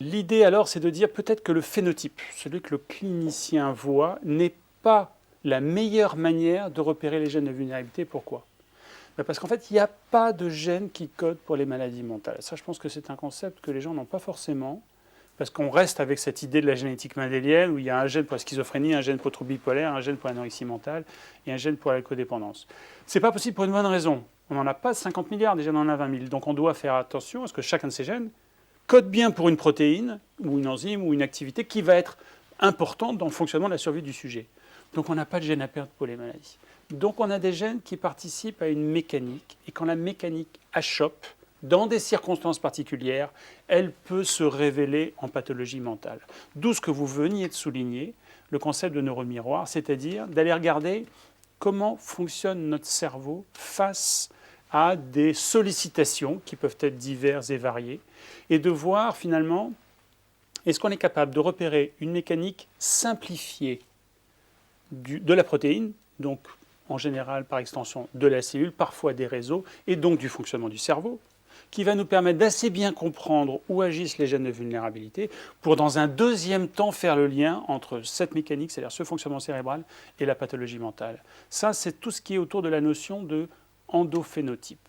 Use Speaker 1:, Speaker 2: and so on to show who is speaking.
Speaker 1: L'idée alors, c'est de dire peut-être que le phénotype, celui que le clinicien voit, n'est pas la meilleure manière de repérer les gènes de vulnérabilité. Pourquoi? Parce qu'en fait, il n'y a pas de gènes qui codent pour les maladies mentales. Ça, je pense que c'est un concept que les gens n'ont pas forcément, parce qu'on reste avec cette idée de la génétique mendélienne, où il y a un gène pour la schizophrénie, un gène pour le trouble bipolaire, un gène pour l'anorexie mentale et un gène pour la codépendance. C'est pas possible pour une bonne raison. On n'en a pas 50 milliards, déjà on en a 20 000. Donc on doit faire attention à ce que chacun de ces gènes code bien pour une protéine, ou une enzyme, ou une activité qui va être importante dans le fonctionnement de la survie du sujet. Donc on n'a pas de gènes à perdre pour les maladies. Donc on a des gènes qui participent à une mécanique, et quand la mécanique achoppe, dans des circonstances particulières, elle peut se révéler en pathologie mentale. D'où ce que vous veniez de souligner, le concept de neuromiroir, c'est-à-dire d'aller regarder comment fonctionne notre cerveau face à des sollicitations qui peuvent être diverses et variées, et de voir finalement, est-ce qu'on est capable de repérer une mécanique simplifiée de la protéine, donc en général par extension de la cellule, parfois des réseaux, et donc du fonctionnement du cerveau, qui va nous permettre d'assez bien comprendre où agissent les gènes de vulnérabilité, pour dans un deuxième temps faire le lien entre cette mécanique, c'est-à-dire ce fonctionnement cérébral, et la pathologie mentale. Ça, c'est tout ce qui est autour de la notion de endophénotype.